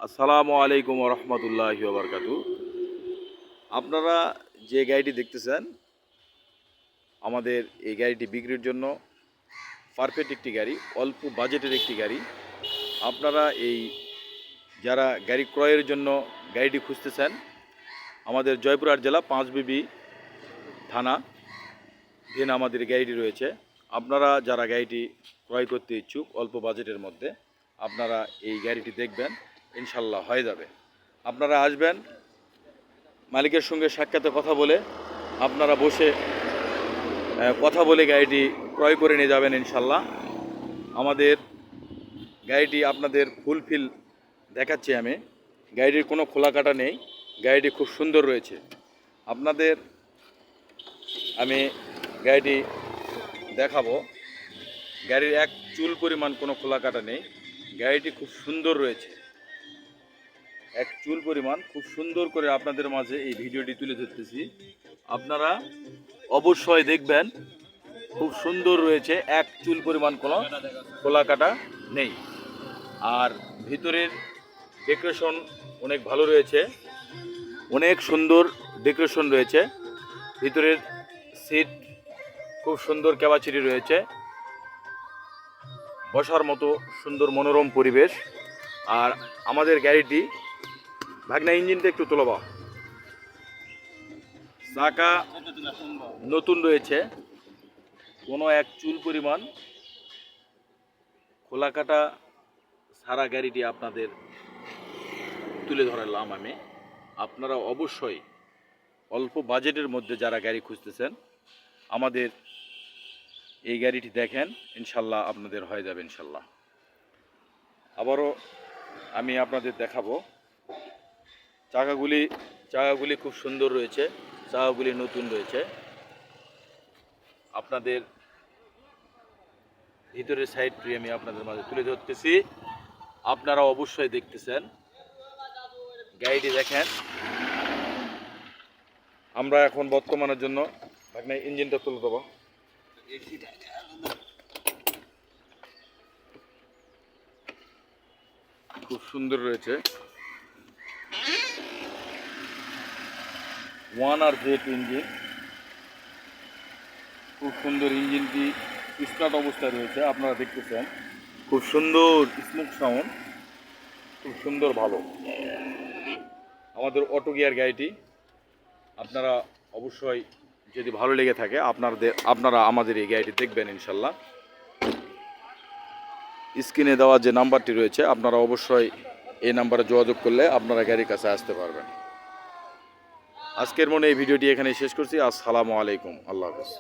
আসসালামু আলাইকুম রহমতুল্লাহি ওবরকাতু। আপনারা যে গাড়িটি দেখতেছেন, আমাদের এই গাড়িটি বিক্রির জন্য পারফেক্ট একটি গাড়ি, অল্প বাজেটের একটি গাড়ি। আপনারা যারা গাড়ি ক্রয়ের জন্য গাড়িটি খুঁজতেছেন, আমাদের জয়পুরহাট জেলা পাঁচবিবি থানা দিন আমাদের গাড়িটি রয়েছে। আপনারা যারা গাড়িটি ক্রয় করতে ইচ্ছুক অল্প বাজেটের মধ্যে, আপনারা এই গাড়িটি দেখবেন, ইনশাল্লাহ হয়ে যাবে। আপনারা আসবেন, মালিকের সঙ্গে সাক্ষাতে কথা বলে আপনারা বসে কথা বলে গাড়িটি ক্রয় করে নিয়ে যাবেন ইনশাল্লাহ। আমাদের গাড়িটি আপনাদের ফুলফিল দেখাচ্ছি আমি। গাড়িটির কোনো খোলা কাটা নেই, গাড়িটি খুব সুন্দর রয়েছে। আপনাদের আমি গাড়িটি দেখাবো। গাড়ির এক চুল পরিমাণ কোনো খোলা কাটা নেই, গাড়িটি খুব সুন্দর রয়েছে। এক চুল পরিমাণ খুব সুন্দর করে আপনাদের মাঝে এই ভিডিওটি তুলে ধরতেছি। আপনারা অবশ্যই দেখবেন, খুব সুন্দর রয়েছে, এক চুল পরিমাণ কোনো খোলা কাটা নেই। আর ভিতরের ডেকোরেশন অনেক ভালো রয়েছে, অনেক সুন্দর ডেকোরেশন রয়েছে। ভিতরের সিট খুব সুন্দর ক্যাপাসিটি রয়েছে, বসার মতো সুন্দর মনোরম পরিবেশ। আর আমাদের গাড়িটি ভাগনা ইঞ্জিনটা একটু তোলবা, চাকা নতুন রয়েছে, কোনো এক চুল পরিমাণ খোলা কাটা সারা গাড়িটি আপনাদের তুলে ধরালাম আমি। আপনারা অবশ্যই অল্প বাজেটের মধ্যে যারা গাড়ি খুঁজতেছেন, আমাদের এই গাড়িটি দেখেন, ইনশাল্লাহ আপনাদের হয়ে যাবে ইনশাল্লাহ। আবারও আমি আপনাদের দেখাবো। চাকাগুলি খুব সুন্দর রয়েছে, চাকাগুলি নতুন রয়েছে। আপনাদের ভিতরের সাইডটি আমি আপনাদের মাঝে তুলে ধরতেছি, আপনারা অবশ্যই দেখতেছেন। গাড়িটি দেখেন। আমরা এখন বর্তমানের জন্য ভাগনা ইঞ্জিনটা তুলে দেবো। খুব সুন্দর রয়েছে, 1RZ ইঞ্জিন, খুব সুন্দর। ইঞ্জিনটি স্টার্ট অবস্থায় রয়েছে, আপনারা দেখতেছেন। খুব সুন্দর স্মুথ সাউন্ড, খুব সুন্দর ভালো। আমাদের অটো গিয়ার গাড়িটি আপনারা অবশ্যই যদি ভালো লেগে থাকে আপনারা আমাদের এই গাড়িটি দেখবেন ইনশাল্লাহ। স্ক্রিনে দেওয়া যে নাম্বারটি রয়েছে, আপনারা অবশ্যই এই নাম্বারে যোগাযোগ করলে আপনারা গাড়ির কাছে আসতে পারবেন। আজকের মনে এই ভিডিওটি এখানে শেষ করছি। আসসালামু আলাইকুম, আল্লাহ হাফেজ।